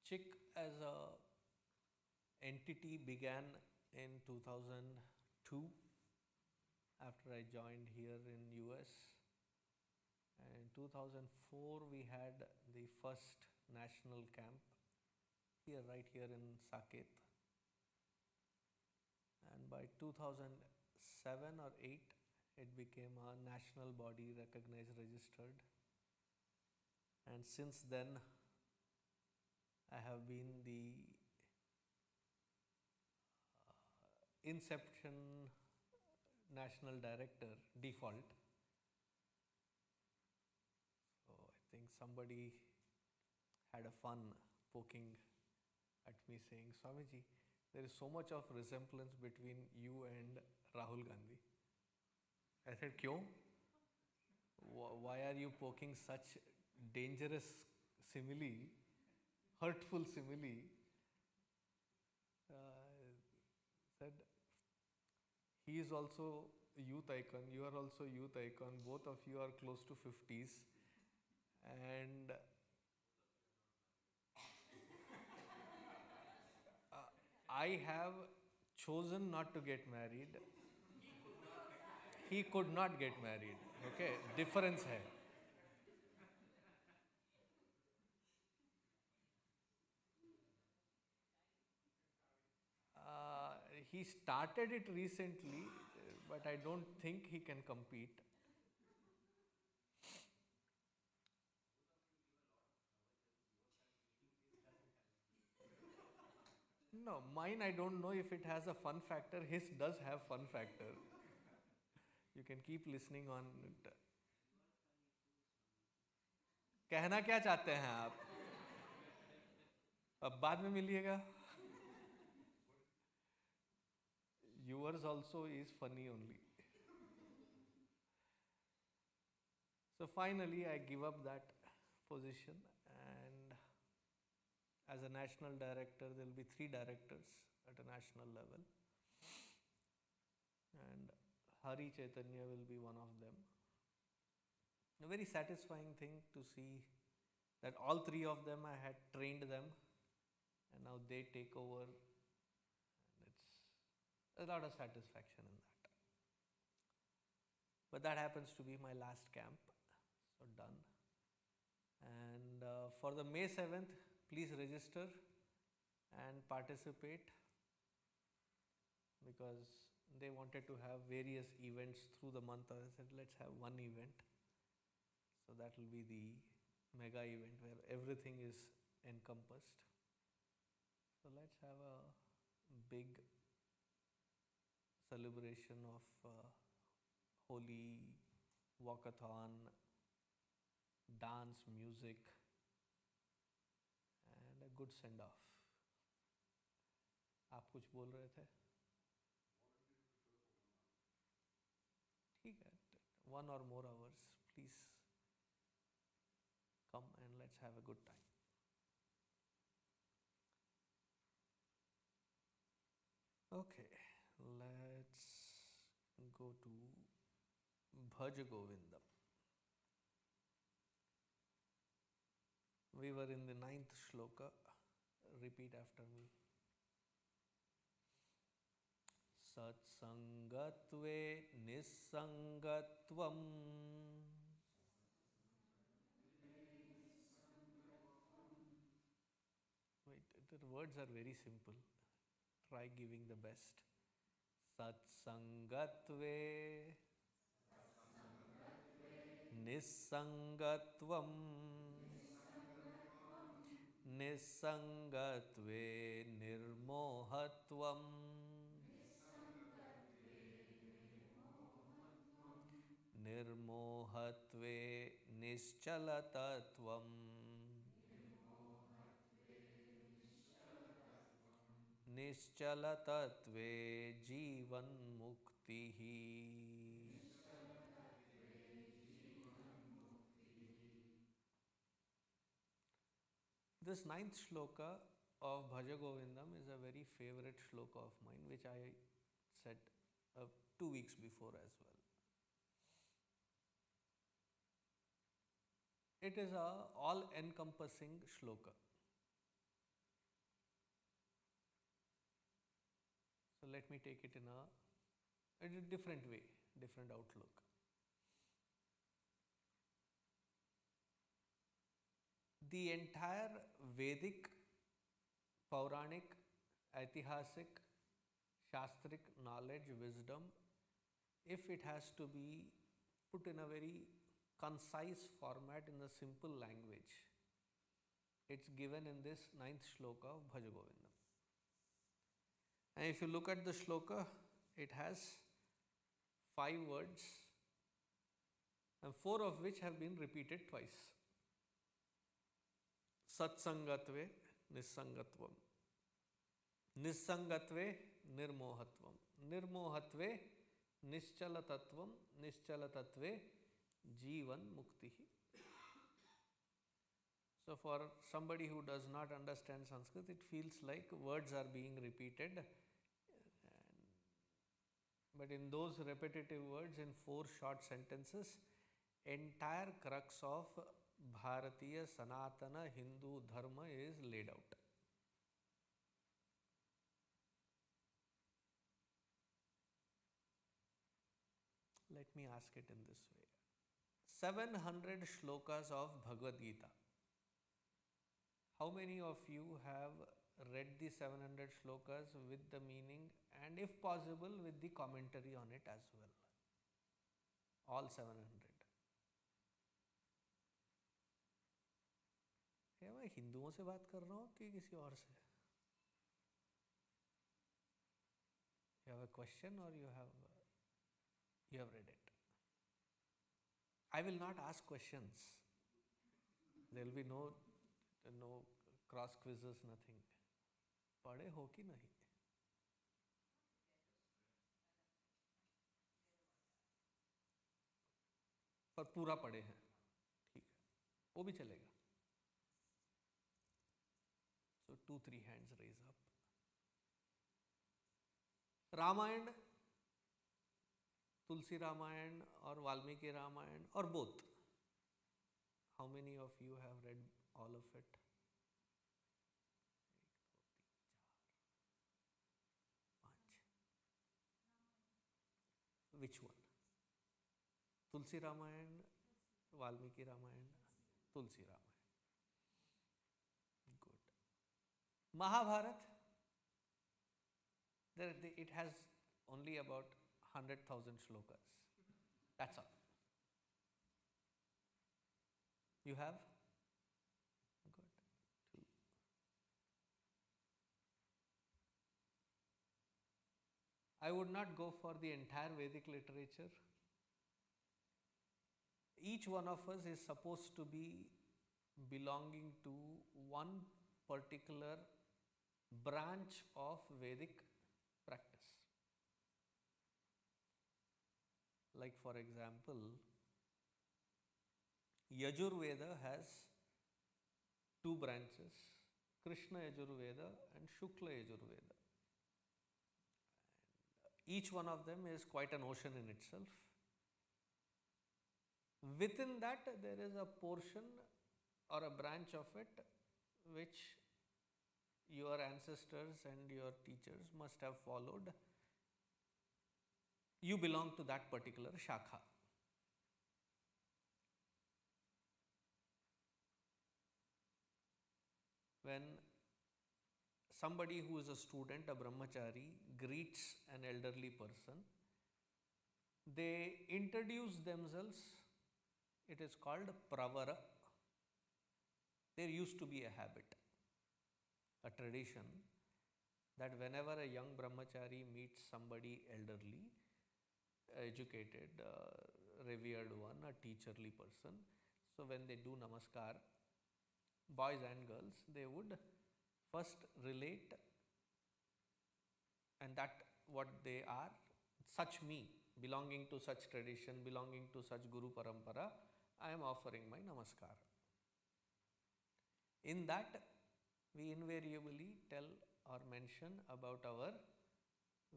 Chick as a entity began in 2002 after I joined here in US. And in 2004 we had the first national camp here, right here in Saket. And by 2007 or 8 it became a national body, recognized, registered. And since then I have been the inception national director default. So I think somebody had a fun poking at me saying, Swamiji, there is so much of resemblance between you and Rahul Gandhi. I said, Kyo? Why are you poking such dangerous simile, hurtful simile? Said, he is also a youth icon, you are also a youth icon, both of you are close to 50s, and I have chosen not to get married. He could not get married. Okay, difference hai. He started it recently, but I don't think he can compete. No, mine I don't know if it has a fun factor. His does have fun factor. You can keep listening on it. कहना क्या चाहते हैं आप? अब बाद में मिलिएगा. Yours also is funny only. So finally I give up that position, and as a national director there will be 3 directors at a national level, and Hari Chaitanya will be one of them. A very satisfying thing to see that all 3 of them, I had trained them and now they take over, and it's a lot of satisfaction in that. But that happens to be my last camp, so done. And for the May 7th, please register and participate, because they wanted to have various events through the month. I said, let's have one event. So that will be the mega event where everything is encompassed. So let's have a big celebration of holy walkathon, dance, music, and a good send off. आप कुछ बोल रहे थे? ठीक है, 1 or more hours, please come and let's have a good time. Okay, let's go to Bhaj Govindam. We were in the 9th shloka. Repeat after me. Satsangatve nissangatvam. Wait, the words are very simple. Try giving the best. Satsangatve nissangatvam. Nissangatve nirmohatvam. Nirmohatve nischalatatvam. Nischalatatve jivan muktihi. This 9th shloka of Bhaja Govindam is a very favorite shloka of mine, which I said 2 weeks before as well. It is a all-encompassing shloka. So let me take it in a different way, different outlook. The entire Vedic, Puranic, Aitihasic, Shastric knowledge, wisdom, if it has to be put in a very concise format in a simple language, it's given in this 9th shloka of Bhaja Govindam. And if you look at the shloka, it has 5 words, and 4 of which have been repeated twice. Satsangatve Nissangatvam, Nissangatve Nirmohatvam, Nirmohatve Nischalatatvam, Nischalatatve Jivan Muktihi. So for somebody who does not understand Sanskrit, it feels like words are being repeated. But in those repetitive words, in 4 short sentences, entire crux of Bharatiya Sanatana Hindu Dharma is laid out. Let me ask it in this way. 700 shlokas of Bhagavad Gita. How many of you have read the 700 shlokas with the meaning and, if possible, with the commentary on it as well? All 700. क्या मैं हिंदुओं से बात कर रहा हूँ कि किसी और से? You have a question or you have read it? I will not ask questions. There will be no cross quizzes, nothing. पढ़े हो कि नहीं? पर पूरा पढ़े हैं, ठीक है, वो भी चलेगा. So 2-3 hands raise up. Ramayan, तुलसी रामायण और Valmiki Ramayan or both? How many of you have read all of it? Which one? Tulsi Ramayan, Valmiki Ramayan, Tulsi Ramayan. Good. Mahabharat, it has only about 100,000 shlokas. That's all. You have? Good. 2. I would not go for the entire Vedic literature. Each one of us is supposed to be belonging to one particular branch of Vedic practice. Like, for example, Yajurveda has 2 branches, Krishna Yajurveda and Shukla Yajurveda. Each one of them is quite an ocean in itself. Within that, there is a portion or a branch of it which your ancestors and your teachers must have followed. You belong to that particular shakha. When somebody who is a student, a brahmachari, greets an elderly person, they introduce themselves. It is called pravara. There used to be a habit, a tradition, that whenever a young brahmachari meets somebody elderly, educated, revered one, a teacherly person, so when they do namaskar, boys and girls, they would first relate, and that what they are, such me, belonging to such tradition, belonging to such guru parampara, I am offering my namaskar. In that, we invariably tell or mention about our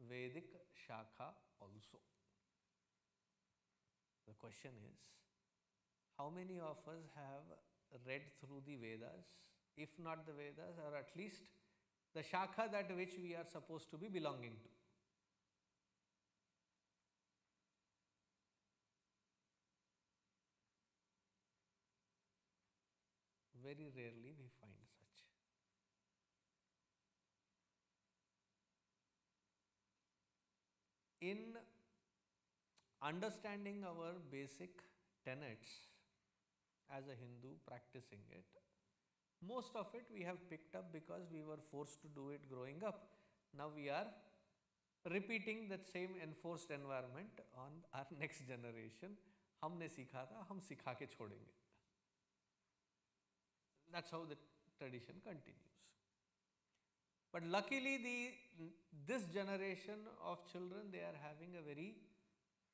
Vedic shakha also. The question is, how many of us have read through the Vedas, if not the Vedas, or at least the shakha that which we are supposed to be belonging to? Very rarely we find such. In understanding our basic tenets as a Hindu practicing it, most of it we have picked up because we were forced to do it growing up. Now we are repeating that same enforced environment on our next generation. हमने सीखा था, हम सिखा के छोड़ेंगे. That's how the tradition continues. But luckily this generation of children, they are having a very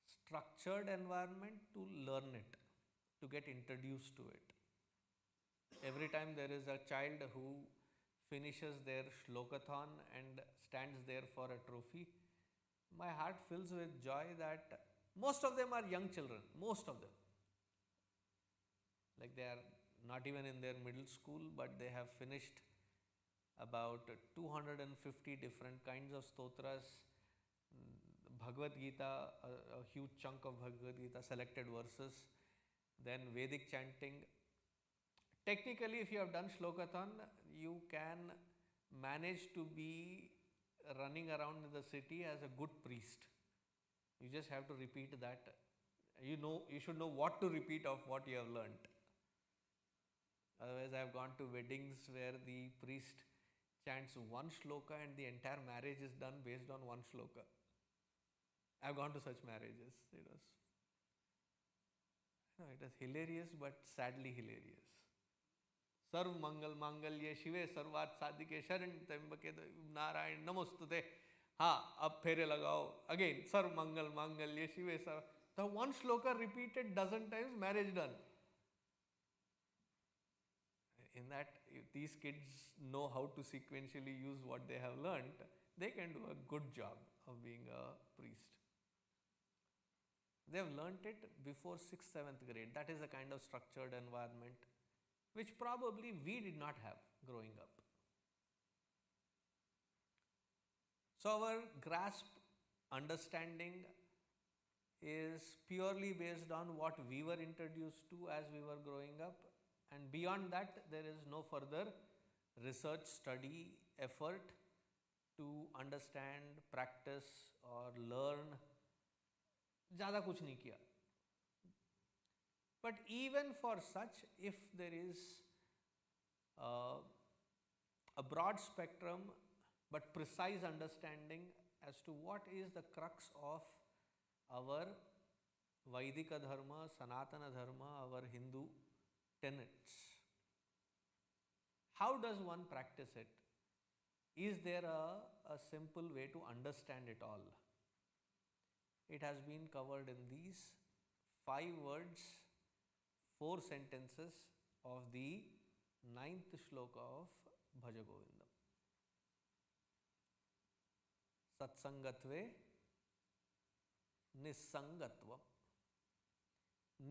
structured environment to learn it, to get introduced to it. Every time there is a child who finishes their shlokathon and stands there for a trophy, my heart fills with joy that most of them are young children, most of them. Like they are not even in their middle school, but they have finished about 250 different kinds of stotras, Bhagavad Gita, a huge chunk of Bhagavad Gita, selected verses, then Vedic chanting. Technically, if you have done shlokathon, you can manage to be running around in the city as a good priest. You just have to repeat that. You should know what to repeat of what you have learnt. Otherwise, I have gone to weddings where the priest chants one shloka and the entire marriage is done based on one shloka. I have gone to such marriages. It was hilarious, but sadly hilarious. सर्व मंगल मांगल्ये शिवे सर्वार्थ साधिके शरण त्र्यंबके नारायण नमोस्तुते. हाँ, अब फेरे लगाओ. Again, सर्व मंगल मांगल्ये शिवे सर्व. The one shloka repeated dozen times, marriage done. In that, if these kids know how to sequentially use what they have learnt, they can do a good job of being a priest. They have learnt it before 6th, 7th grade. That is a kind of structured environment which probably we did not have growing up. So our grasp, understanding is purely based on what we were introduced to as we were growing up, and beyond that there is no further research, study, effort to understand, practice or learn. ज़्यादा कुछ नहीं किया. But even for such, if there is a broad spectrum but precise understanding as to what is the crux of our Vaidika Dharma, Sanatana Dharma, our Hindu tenets, how does one practice it? Is there a simple way to understand it all? It has been covered in these 5 words, 4 sentences of the 9th shloka of Bhaja Govindam. Satsangatve Nissangatvam.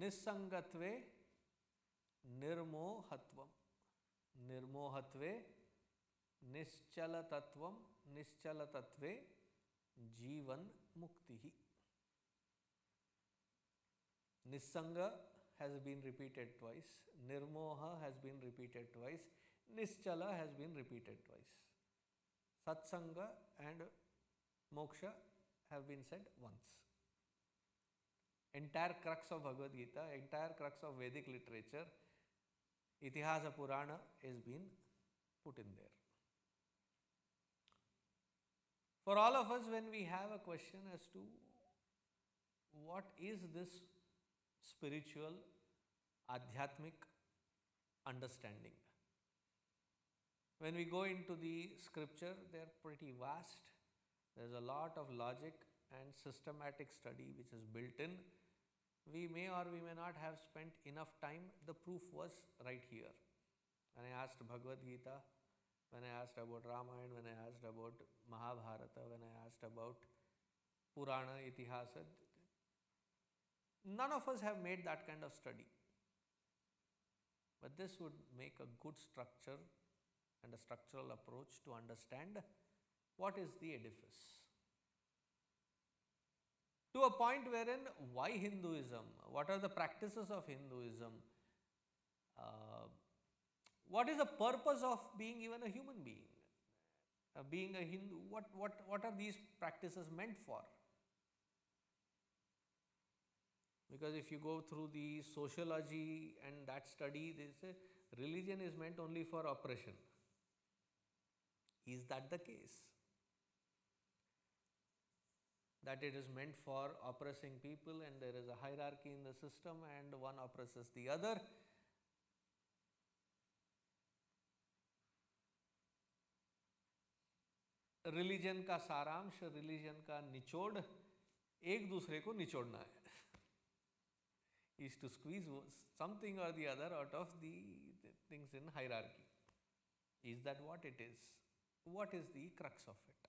Nissangatve Nirmohatvam. Nirmohatve Nischalatatvam. Nischalatatve Jivan Muktihi. Nissanga has been repeated twice. Nirmoha has been repeated twice. Nischala has been repeated twice. Satsanga and moksha have been said once. Entire crux of Bhagavad Gita, entire crux of Vedic literature, Itihasa Purana is been put in there. For all of us, when we have a question as to what is this spiritual, adhyatmic understanding, when we go into the scripture, they are pretty vast. There is a lot of logic and systematic study which is built in. We may or we may not have spent enough time. The proof was right here. When I asked Bhagavad Gita, when I asked about Ramayana, when I asked about Mahabharata, when I asked about Purana, Itihasa, none of us have made that kind of study. But this would make a good structure and a structural approach to understand what is the edifice. To a point wherein why Hinduism, what are the practices of Hinduism, What is the purpose of being even a human being? Being a Hindu, what are these practices meant for? Because if you go through the sociology and that study, they say religion is meant only for oppression. Is that the case? That it is meant for oppressing people and there is a hierarchy in the system and one oppresses the other. Religion का सारांश, religion का निचोड़ एक दूसरे को निचोड़ना है. Is to squeeze something or the other out of the things in hierarchy. Is that what it is? What is the crux of it?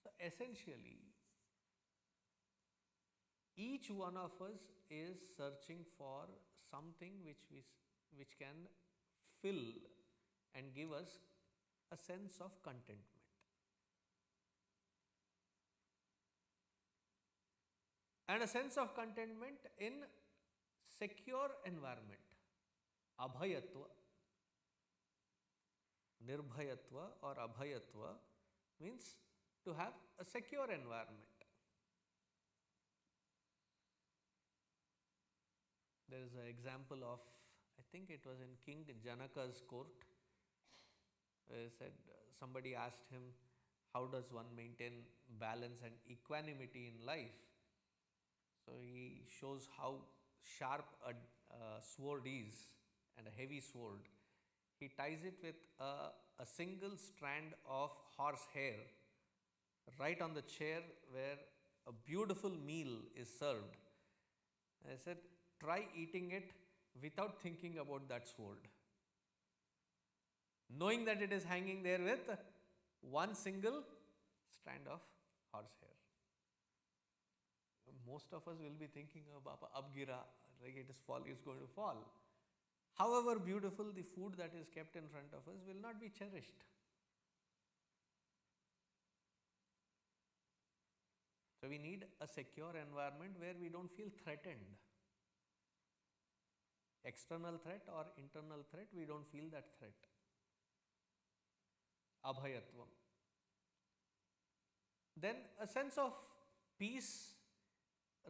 So essentially, each one of us is searching for something which can fill and give us a sense of contentment. And a sense of contentment in secure environment. Abhayatva, nirbhayatva or abhayatva means to have a secure environment. There is an example of, I think it was in King Janaka's court. Said somebody asked him, how does one maintain balance and equanimity in life? So he shows how sharp a sword is, and a heavy sword. He ties it with a single strand of horse hair right on the chair where a beautiful meal is served. I said, try eating it without thinking about that sword, knowing that it is hanging there with one single strand of horsehair. Most of us will be thinking of Baba Abgira, like it is going to fall. However beautiful the food that is kept in front of us will not be cherished. So we need a secure environment where we don't feel threatened. External threat or internal threat, we don't feel that threat. Abhayatvam. Then a sense of peace,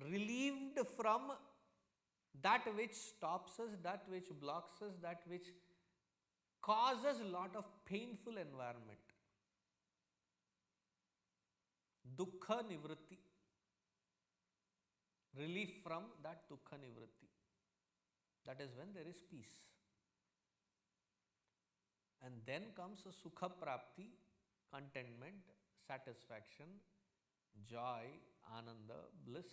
relieved from that which stops us, that which blocks us, that which causes a lot of painful environment. Dukkha nivritti. Relief from that dukkha nivritti. That is when there is peace. And then comes a sukha prapti, contentment, satisfaction, joy, ananda, bliss.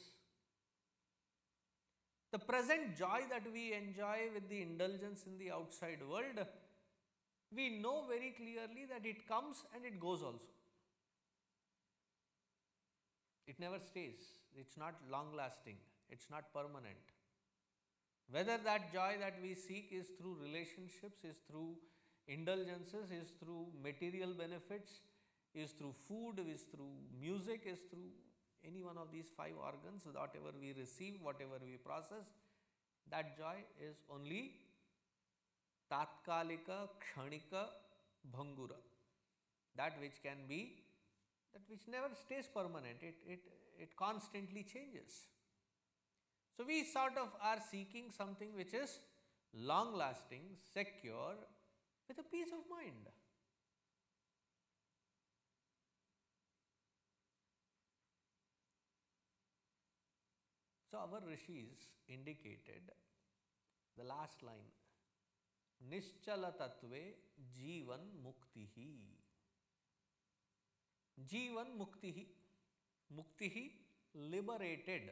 The present joy that we enjoy with the indulgence in the outside world, we know very clearly that it comes and it goes also. It never stays. It's not long lasting. It's not permanent. Whether that joy that we seek is through relationships, is through indulgences, is through material benefits, is through food, is through music, is through any one of these five organs, whatever we receive, whatever we process, that joy is only tatkalika, kshanika, bhangura. That which can be, that which never stays permanent, it constantly changes. So we sort of are seeking something which is long lasting, secure, with a peace of mind. So our rishis indicated the last line, Nischala Tattve Jivan Muktihi. Jivan Muktihi. Muktihi, liberated.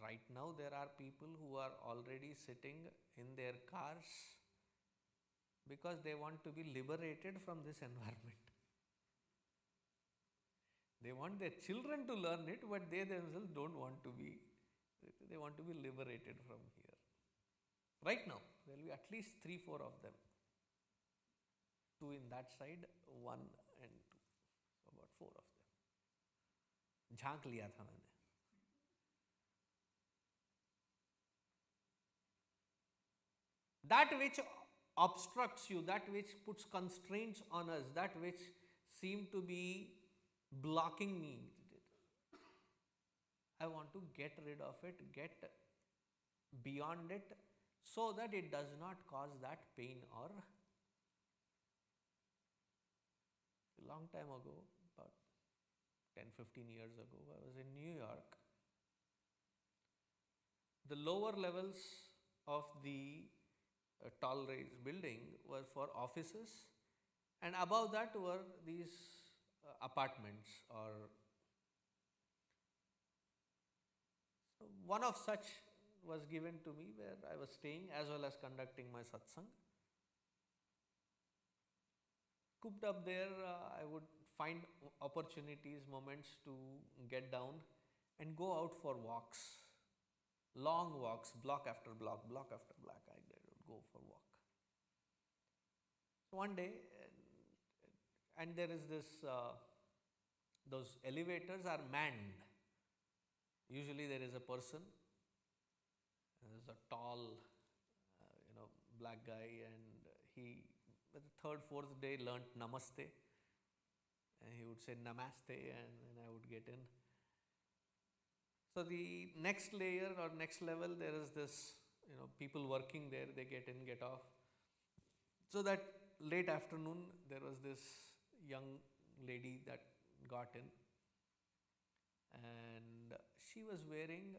Right now there are people who are already sitting in their cars because they want to be liberated from this environment. They want their children to learn it, but they themselves don't want to be, they want to be liberated from here. Right now, there will be at least 3-4 of them. 2 in that side, 1 and 2. So about 4 of them. झांक लिया था मैंने. that which obstructs you, that which puts constraints on us, that which seem to be blocking me, I want to get rid of it, get beyond it, so that it does not cause that pain. Or a long time ago, about 10-15 years ago, I was in New York. The lower levels of the tall rise building were for offices, and above that were these apartments. Or so one of such was given to me, where I was staying as well as conducting my satsang. Cooped up there, I would find opportunities, moments to get down and go out for walks, long walks, block after block, block after block. I would go for walk. So one day, and there is this, those elevators are manned. Usually there is a person, there is a tall, black guy, and he, the third, fourth day, learnt Namaste, and he would say Namaste, and then I would get in. So the next layer or next level, there is this, people working there, they get in, get off. So that late afternoon, there was this young lady that got in, and she was wearing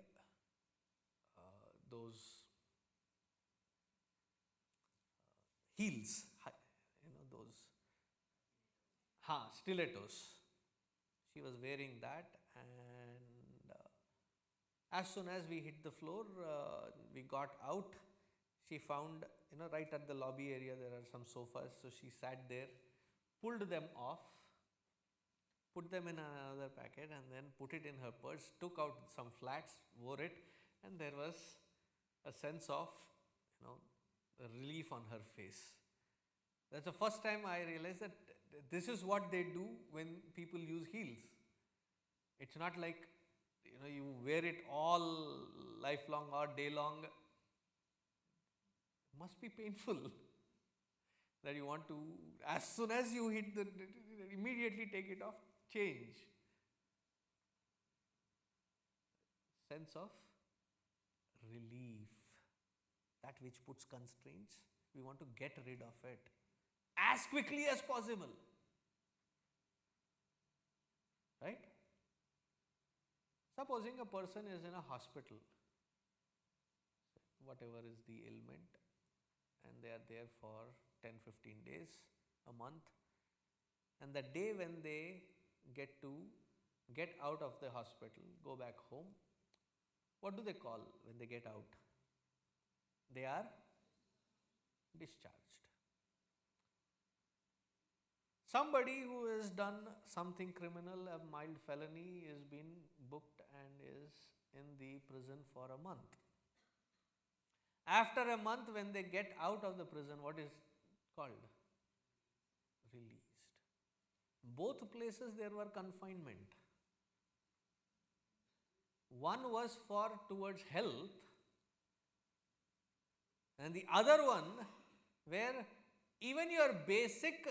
those heels, those stilettos. She was wearing that, and as soon as we hit the floor, we got out. She found, right at the lobby area, there are some sofas. So she sat there, pulled them off, put them in another packet, and then put it in her purse, took out some flats, wore it, and there was a sense of, relief on her face. That's the first time I realized that this is what they do when people use heels. It's not like, you wear it all lifelong or day long. It must be painful that you want to, as soon as you hit immediately take it off, change. Sense of relief. That which puts constraints, we want to get rid of it as quickly as possible. Right? Supposing a person is in a hospital, whatever is the ailment, and they are there for 10-15 days, a month, and the day when they get out of the hospital, go back home, what do they call when they get out? They are discharged. Somebody who has done something criminal, a mild felony, is been booked and is in the prison for a month. After a month, when they get out of the prison, what is called? Released. Both places there were confinement. One was towards health, and the other one where even your basic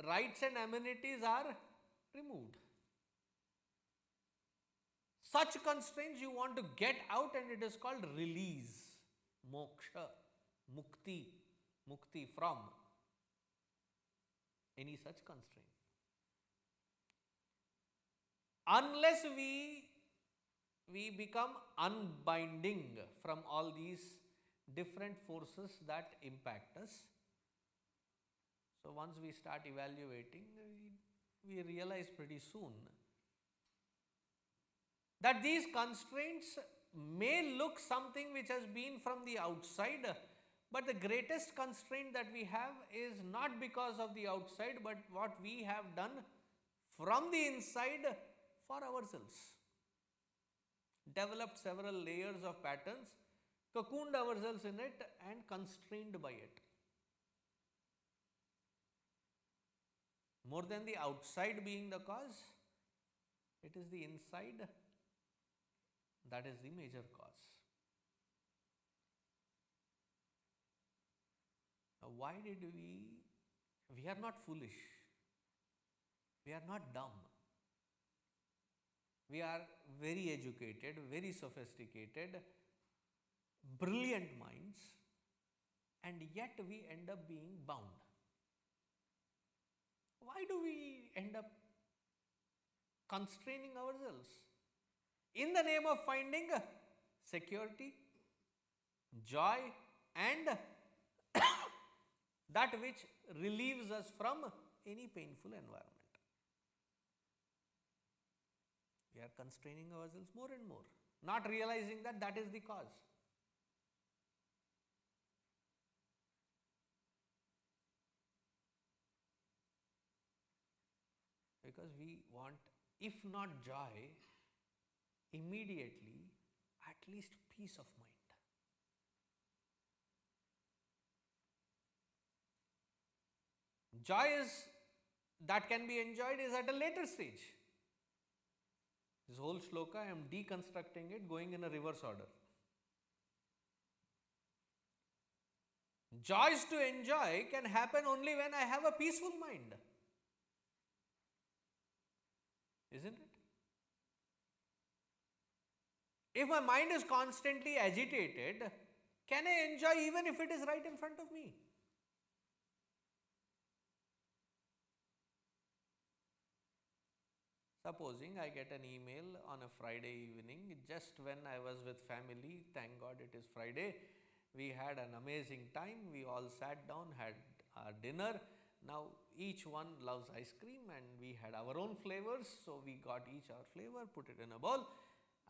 rights and amenities are removed. Such constraints you want to get out, and it is called release. Moksha, mukti from any such constraint. Unless we become unbinding from all these different forces that impact us. So once we start evaluating, we realize pretty soon that these constraints may look something which has been from the outside, but the greatest constraint that we have is not because of the outside, but what we have done from the inside for ourselves. Developed several layers of patterns, cocooned ourselves in it, and constrained by it. More than the outside being the cause, it is the inside that is the major cause. why did we are not foolish, we are not dumb, we are very educated, very sophisticated, brilliant minds, and yet we end up being bound. Why do we end up constraining ourselves in the name of finding security, joy, and that which relieves us from any painful environment? We are constraining ourselves more and more, not realizing that that is the cause. Because we want, if not joy, immediately at least peace of mind. Joy is that can be enjoyed is at a later stage. This whole shloka, I am deconstructing it, going in a reverse order. Joys to enjoy can happen only when I have a peaceful mind. Isn't it? If my mind is constantly agitated, can I enjoy even if it is right in front of me? Supposing I get an email on a Friday evening, just when I was with family, thank God it is Friday, we had an amazing time, we all sat down, had our dinner. Now each one loves ice cream and we had our own flavors, so we got each our flavor, put it in a bowl,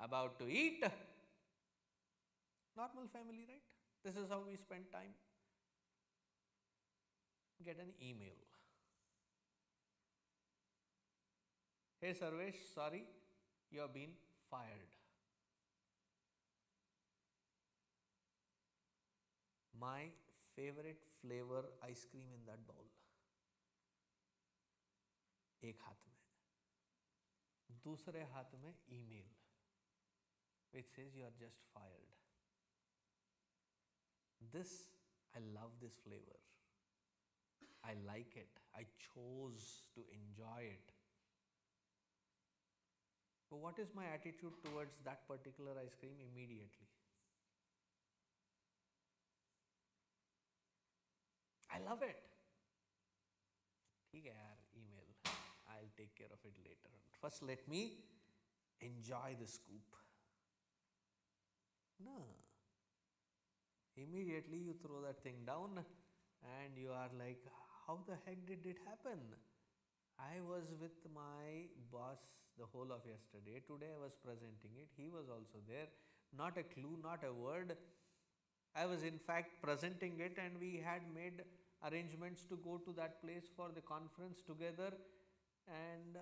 about to eat. Normal family, right? This is how we spend time. Get an email. Hey Sarvesh, sorry, you have been fired. My favorite flavor ice cream in that bowl. एक हाथ में, दूसरे हाथ में email which says you are just fired. This, I love this flavor. I like it. I chose to enjoy it. So what is my attitude towards that particular ice cream immediately? I love it. ठीक है यार, email. I'll take care of it later. First let me enjoy the scoop. No. Immediately you throw that thing down and you are like, how the heck did it happen? I was with my boss the whole of yesterday. Today I was presenting it. He was also there. Not a clue, not a word. I was in fact presenting it and we had made arrangements to go to that place for the conference together, and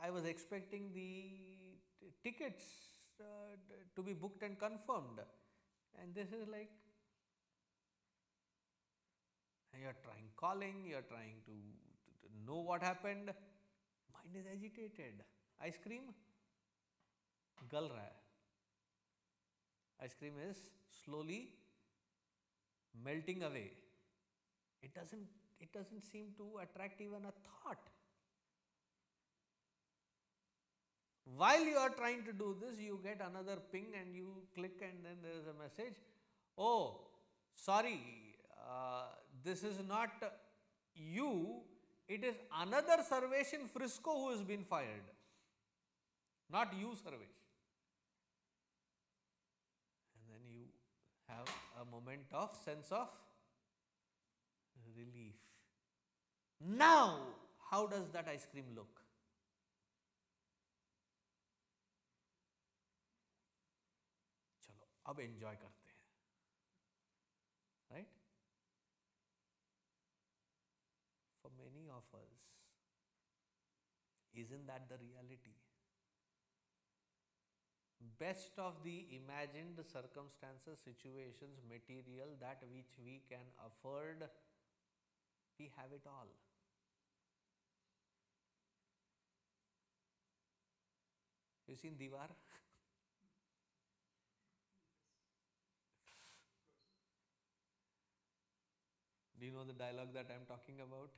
I was expecting the tickets to be booked and confirmed, and this is like, you are trying calling, you are trying to know what happened, mind is agitated. Ice cream gal raha hai. Ice cream is slowly melting away. It doesn't seem to attract even a thought. While you are trying to do this, you get another ping and you click and then there is a message. Oh, sorry, this is not you, it is another Sarvesh in Frisco who has been fired. Not you, Sarvesh. And then you have a moment of sense of relief. Now, how does that ice cream look? चलो, अब enjoy करते हैं, right? For many of us, isn't that the reality? Best of the imagined circumstances, situations, material, that which we can afford, we have it all. You seen Diwar? Do you know know the dialogue that I'm talking about?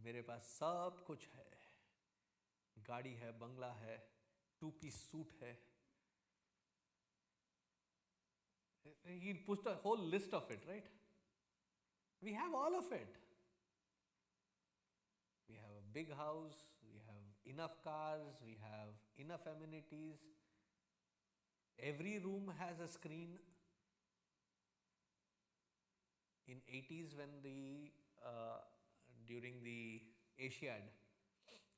मेरे पास सब कुछ है, गाड़ी है, बंगला है, 2-piece suit है. He pushed a whole list of it, right? We have all of it. We have a big house, we have enough cars, we have enough amenities. Every room has a screen. In 80s when during the Asiad,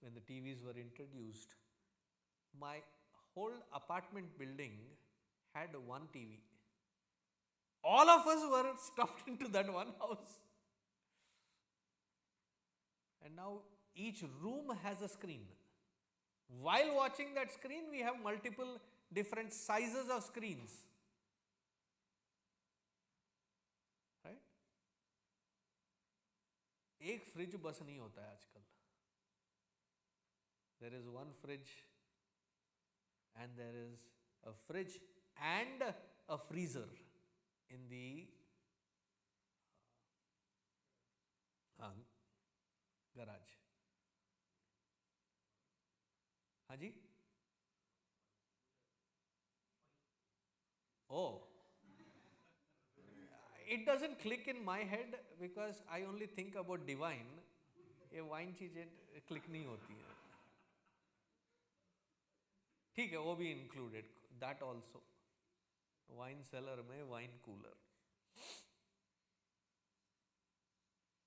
when the TVs were introduced, my whole apartment building had one TV. All of us were stuffed into that one house. And now each room has a screen. While watching that screen, we have multiple different sizes of screens. Right? एक fridge बस नहीं होता है आजकल. There is one fridge and there is a fridge and a freezer in the garage. हाँ जी? Oh, it doesn't click in my head because I only think about divine. ये wine चीजें click नहीं होती हैं. ठीक है, वो भी included, that also. Wine cellar में wine cooler.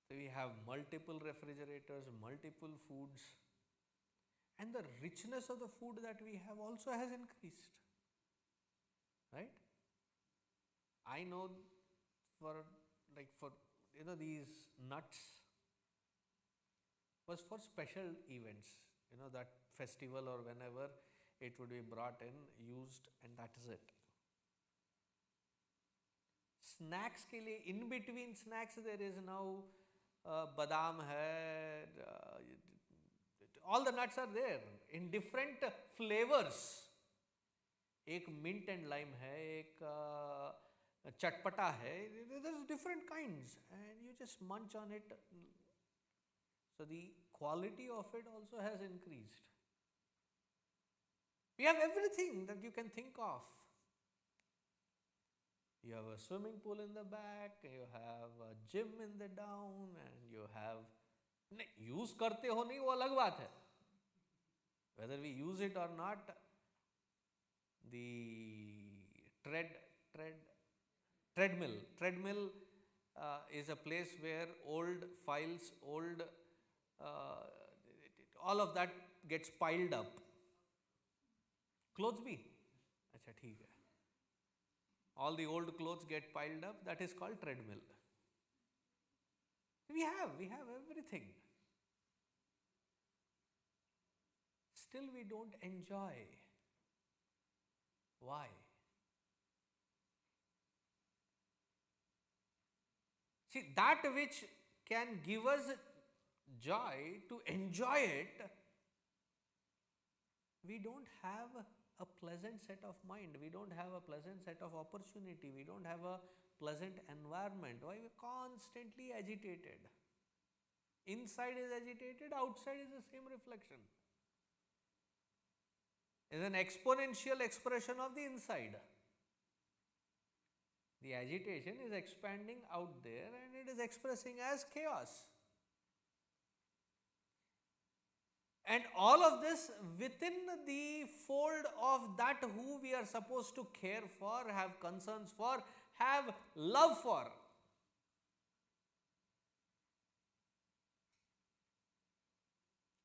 So we have multiple refrigerators, multiple foods, and the richness of the food that we have also has increased. Right? I know for these nuts was for special events, that festival or whenever it would be brought in, used, and that is it. Snacks के लिए, in between snacks there is now badam hai, all the nuts are there in different flavors. एक mint and lime है, एक चटपटा है. There's different kinds and you just munch on it. So the quality of it also has increased. We have everything that you can think of. You have a swimming pool in the back, you have a gym in the down, and you have... use करते हो नहीं, वो अलग बात है. Whether we use it or not, the treadmill is a place where old files, all of that gets piled up. Clothes bhi? अच्छा ठीक है. All the old clothes get piled up, that is called treadmill. We have everything. Still we don't enjoy. Why? See, that which can give us joy, to enjoy it, we don't have a pleasant set of mind, we don't have a pleasant set of opportunity, we don't have a pleasant environment. Why? We're constantly agitated. Inside is agitated, outside is the same reflection. Is an exponential expression of the inside. The agitation is expanding out there and it is expressing as chaos. And all of this within the fold of that who we are supposed to care for, have concerns for, have love for.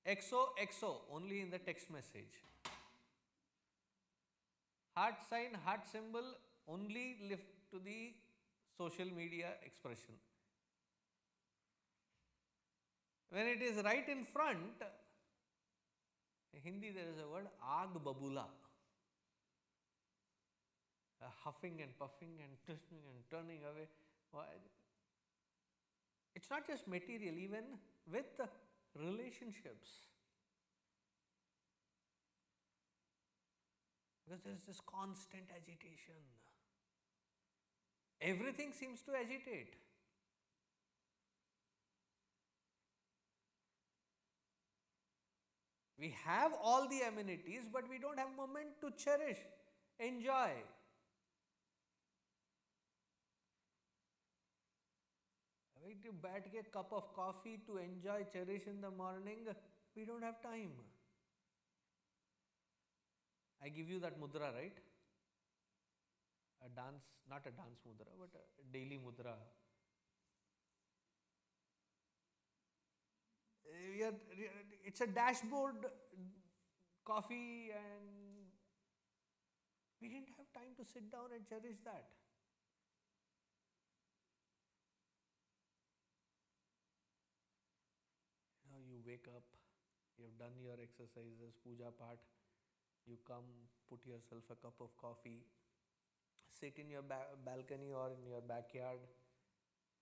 XOXO only in the text message. Heart sign, heart symbol only lift to the social media expression. When it is right in front, in Hindi there is a word aag babula. Huffing and puffing and twisting and turning away. It's not just material, even with relationships. Because there is this constant agitation. Everything seems to agitate. We have all the amenities, but we don't have moment to cherish, enjoy. Right? To बैठ के cup of coffee to enjoy, cherish in the morning, we don't have time. I give you that mudra, right? A dance, not a dance mudra, but a daily mudra. It's a dashboard coffee, and we didn't have time to sit down and cherish that. You wake up, you have done your exercises, puja part, you come, put yourself a cup of coffee, sit in your balcony or in your backyard,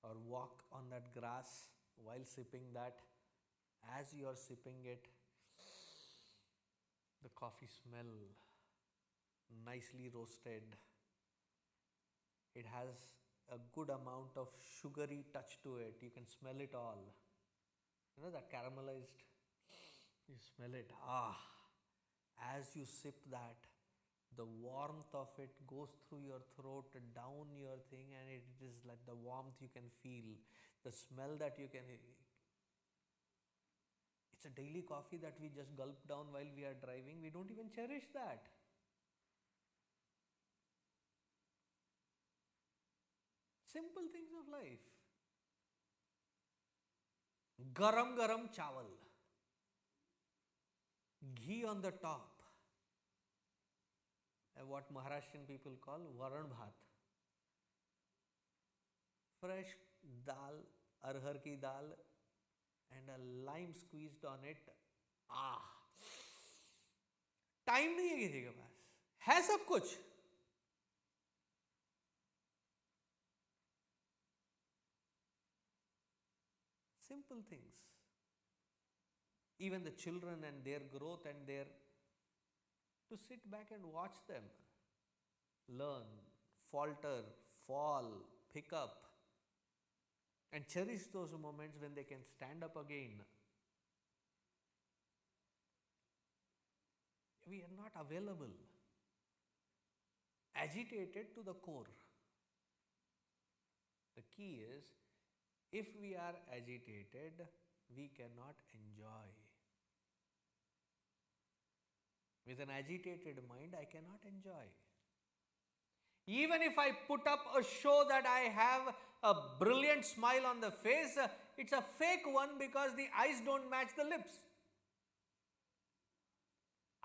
or walk on that grass while sipping that. As you are sipping it, the coffee smell, nicely roasted. It has a good amount of sugary touch to it. You can smell it all. You know that caramelized, you smell it. As you sip that, the warmth of it goes through your throat, down your thing, and it is like the warmth you can feel, the smell that you can. It's a daily coffee that we just gulp down while we are driving. We don't even cherish that. Simple things of life. Garam garam chawal, ghee on the top, and what Maharashtrian people call varan bhat. Fresh dal, arhar ki dal, and a lime squeezed on it. Time नहीं है किसी के पास, है सब कुछ. Simple things. Even the children and their growth and their, to sit back and watch them learn, falter, fall, pick up, and cherish those moments when they can stand up again. We are not available, agitated to the core. The key is, if we are agitated, we cannot enjoy. With an agitated mind, I cannot enjoy. Even if I put up a show that I have a brilliant smile on the face, it's a fake one because the eyes don't match the lips.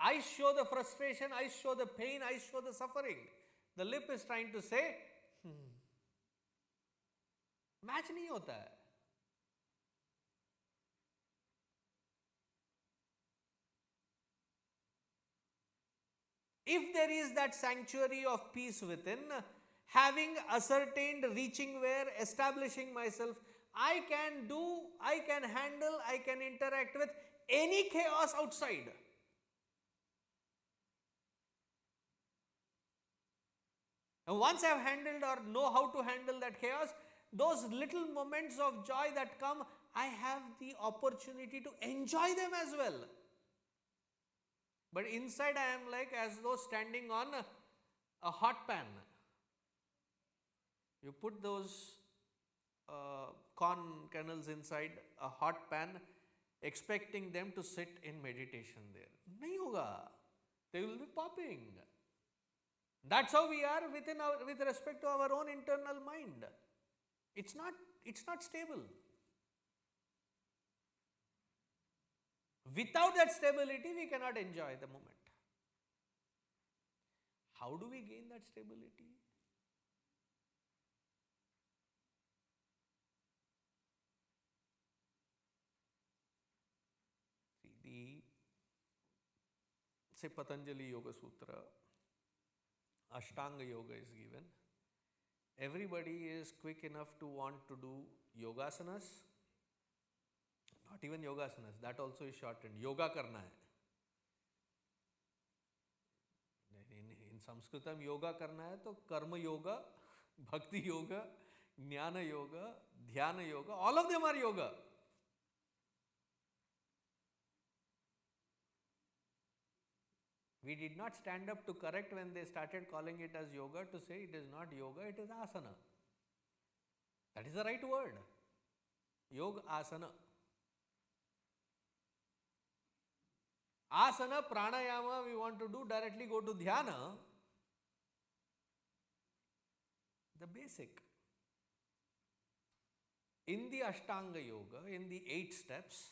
Eyes show the frustration, eyes show the pain, eyes show the suffering. The lip is trying to say, match नहीं होता है. If there is that sanctuary of peace within, having ascertained, reaching where, establishing myself, I can do, I can handle, I can interact with any chaos outside. And once I have handled or know how to handle that chaos, those little moments of joy that come, I have the opportunity to enjoy them as well. But inside I am like as though standing on a hot pan. You put those corn kernels inside a hot pan, expecting them to sit in meditation there. Nahi hoga. They will be popping. That's how we are with respect to our own internal mind. It's not stable. Without that stability, we cannot enjoy the moment. How do we gain that stability? See, say Patanjali Yoga Sutra, Ashtanga Yoga is given. Everybody is quick enough to want to do yogasanas. Not even yogasanas, that also is shortened. Yoga karna hai. In Sanskritam, yoga karna hai, to karma yoga Bhakti yoga, Jnana yoga, Dhyana yoga, all of them are yoga. We did not stand up to correct when they started calling it as yoga to say it is not yoga, it is asana. That is the right word. Yoga asana. Asana, pranayama, we want to do, directly go to dhyana. The basic. In the Ashtanga Yoga, in the 8 steps,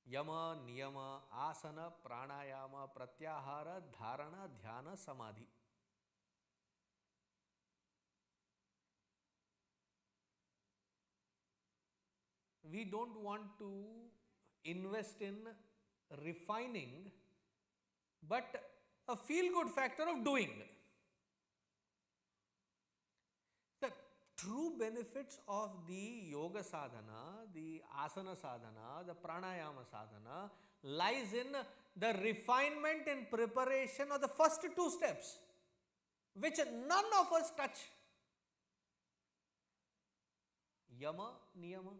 Yama, Niyama, Asana, Pranayama, Pratyahara, Dharana, Dhyana, Samadhi. We don't want to invest in refining, but a feel-good factor of doing. The true benefits of the yoga sadhana, the asana sadhana, the pranayama sadhana lies in the refinement and preparation of the first 2 steps, which none of us touch. Yama, Niyama.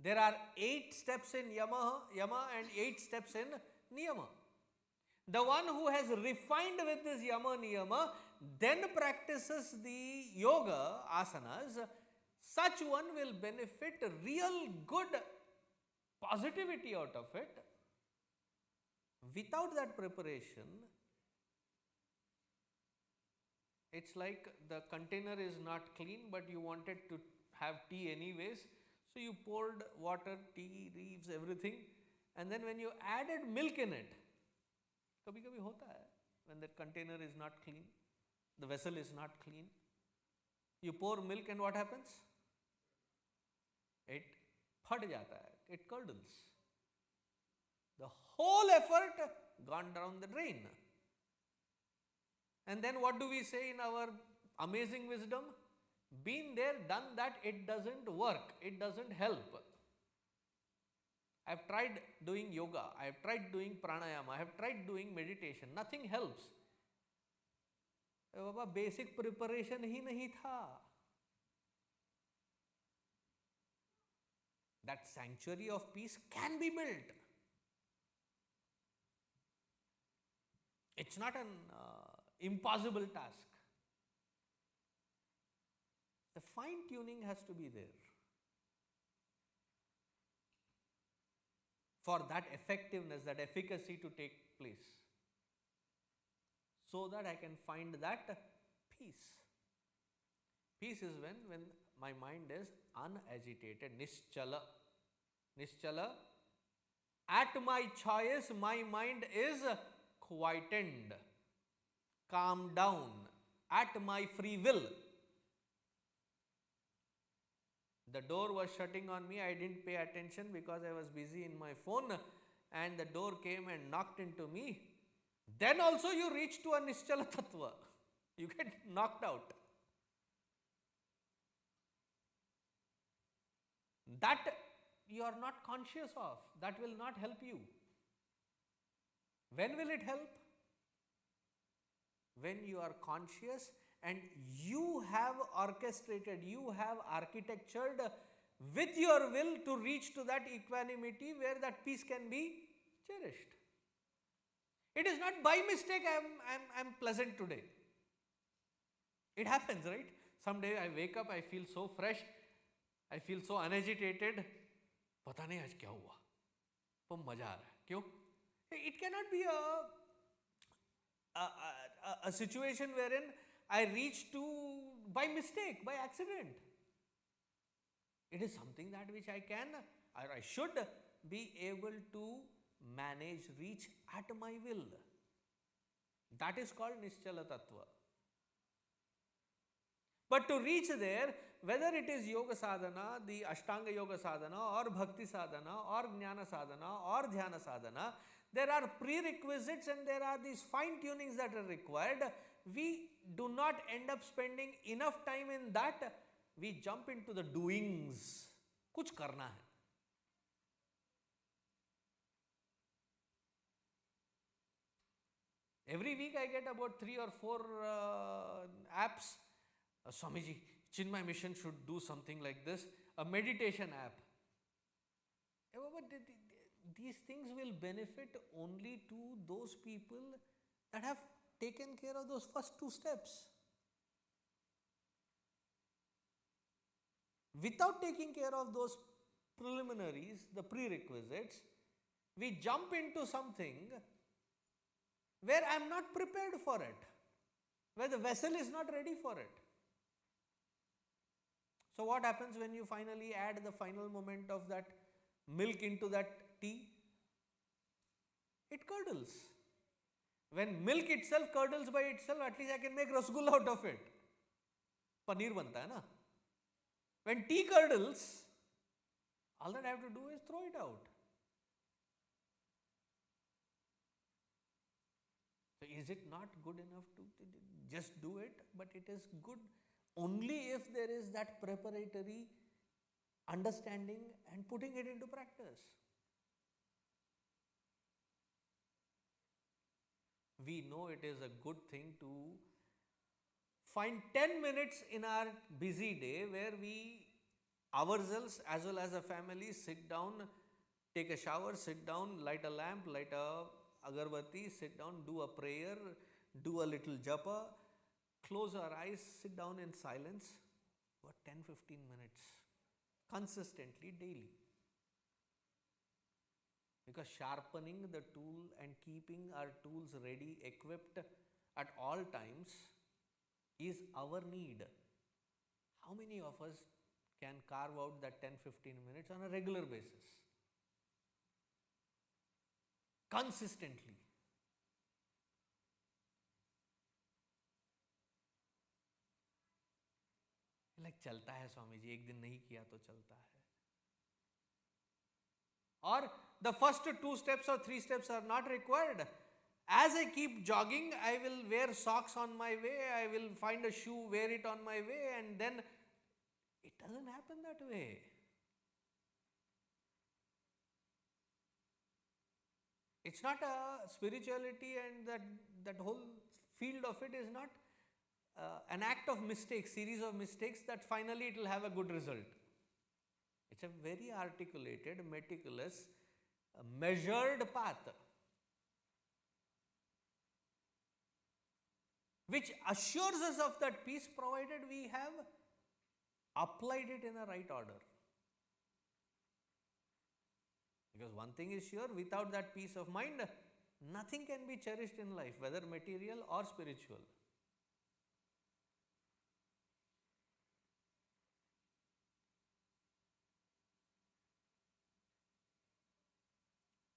There are 8 steps in Yama and 8 steps in Niyama. The one who has refined with this Yama, Niyama, then practices the yoga, asanas, such one will benefit real good positivity out of it. Without that preparation, it's like the container is not clean, but you wanted to have tea anyways. So you poured water, tea, leaves, everything, and then when you added milk in it, kabhi kabhi hota hai, when the container is not clean, the vessel is not clean, you pour milk and what happens? It phat jata hai, it curdles. The whole effort gone down the drain. And then what do we say in our amazing wisdom? Been there, done that, it doesn't work, it doesn't help. I have tried doing yoga, I have tried doing pranayama, I have tried doing meditation, nothing helps. Baba, basic preparation hi nahi tha. That sanctuary of peace can be built. It's not an impossible task. The fine tuning has to be there for that effectiveness, that efficacy to take place, so that I can find that peace. Peace is when my mind is unagitated, nischala. Nischala. At my choice, my mind is quietened, calmed down, at my free will. The door was shutting on me, I didn't pay attention because I was busy in my phone, and the door came and knocked into me. Then also you reach to a Nischala Tattva. You get knocked out. That you are not conscious of. That will not help you. When will it help? When you are conscious and you have orchestrated, you have architectured with your will to reach to that equanimity where that peace can be cherished. It is not by mistake I am pleasant today. It happens, right? Someday I wake up, I feel so fresh, I feel so unagitated. पता नहीं आज क्या हुआ, पर मजा आ रहा है. क्यों? It cannot be a situation wherein I reach to by mistake, by accident. It is something that which I can or I should be able to manage, reach at my will. That is called Nischala Tattva. But to reach there, whether it is yoga sadhana, the Ashtanga yoga sadhana, or bhakti sadhana, or jnana sadhana, or dhyana sadhana, there are prerequisites and there are these fine tunings that are required. We do not end up spending enough time in that. We jump into the doings. Kuch karna hai. Every week I get about 3 or 4 apps. Swamiji, Chinmay Mission should do something like this, a meditation app. But these things will benefit only to those people that have taken care of those first 2 steps. Without taking care of those preliminaries, the prerequisites, we jump into something where I am not prepared for it, where the vessel is not ready for it. So what happens when you finally add the final moment of that milk into that tea? It curdles. When milk itself curdles by itself, at least I can make rasgulla out of it. Paneer banta hai na? When tea curdles, all that I have to do is throw it out. So is it not good enough to just do it? But it is good only if there is that preparatory understanding and putting it into practice. We know it is a good thing to find 10 minutes in our busy day where we ourselves as well as a family sit down, take a shower, sit down, light a lamp, light a agarbatti, sit down, do a prayer, do a little japa, close our eyes, sit down in silence for 10-15 minutes consistently daily. Because sharpening the tool and keeping our tools ready, equipped at all times is our need. How many of us can carve out that 10-15 minutes on a regular basis? Consistently. Like चलता है स्वामी जी, एक दिन नहीं किया तो चलता है. Or the first 2 steps or 3 steps are not required. As I keep jogging, I will wear socks on my way, I will find a shoe, wear it on my way, and then it doesn't happen that way. It's not a spirituality, and that whole field of it is not an act of mistakes, series of mistakes that finally it will have a good result. It's a very articulated, meticulous, measured path, which assures us of that peace provided we have applied it in a right order. Because one thing is sure, without that peace of mind, nothing can be cherished in life, whether material or spiritual.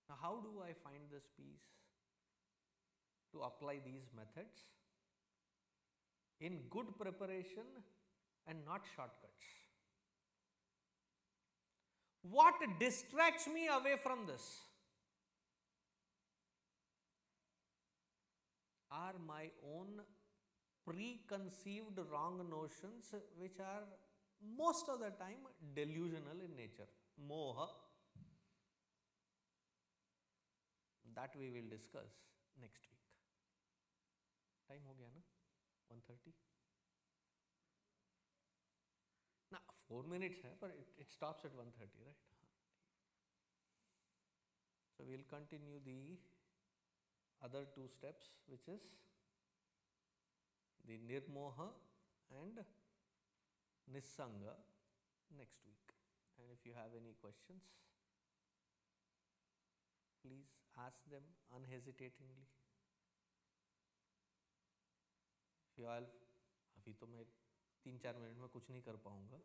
Now, how do I find this peace? To apply these methods in good preparation and not shortcuts. What distracts me away from this are my own preconceived wrong notions, which are most of the time delusional in nature. Moha. That we will discuss next week. Time ho gaya na? 1:30. Now 4 minutes hai, but it stops at 1:30, right? So we'll continue the other 2 steps, which is the Nirmoha and Nissanga next week. And if you have any questions, please ask them unhesitatingly. फिलहाल अभी तो मैं 3-4 minute में कुछ नहीं कर पाऊंगा.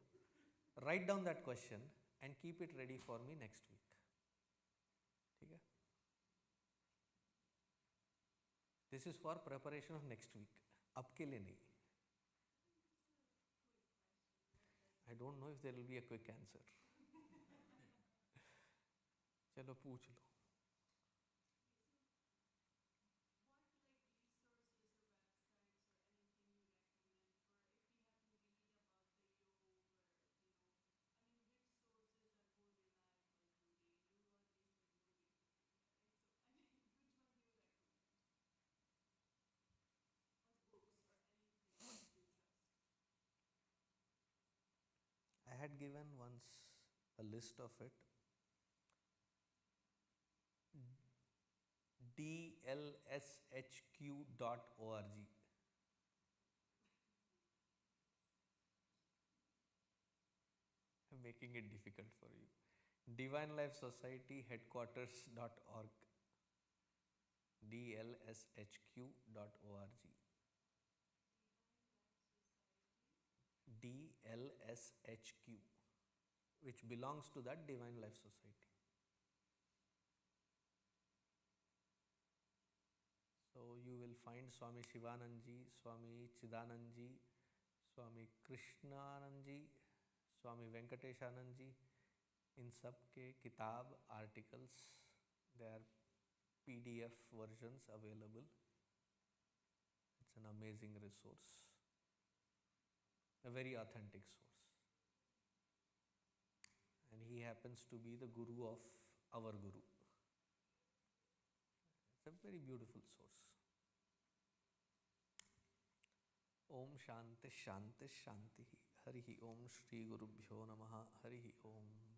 Write down that question and keep it ready for me next week. ठीक है? This is for preparation of next week. अब के लिए नहीं. I don't know if there will be a quick answer. चलो पूछ लो. had given once a list of it. dlshq.org. I'm making it difficult for you. Divine Life Society Headquarters.org. dlshq.org. DLSHQ, which belongs to that Divine Life Society. So you will find Swami Shivananji, Swami Chidananji, Swami Krishnananji, Swami Venkateshananji. In सबके किताब articles, there are PDF versions available. It's an amazing resource, a very authentic source. And he happens to be the guru of our guru. It's a very beautiful source. Om Shanti Shanti Shanti. Harihi Om Shri Gurubhyo Namaha. Harihi Om.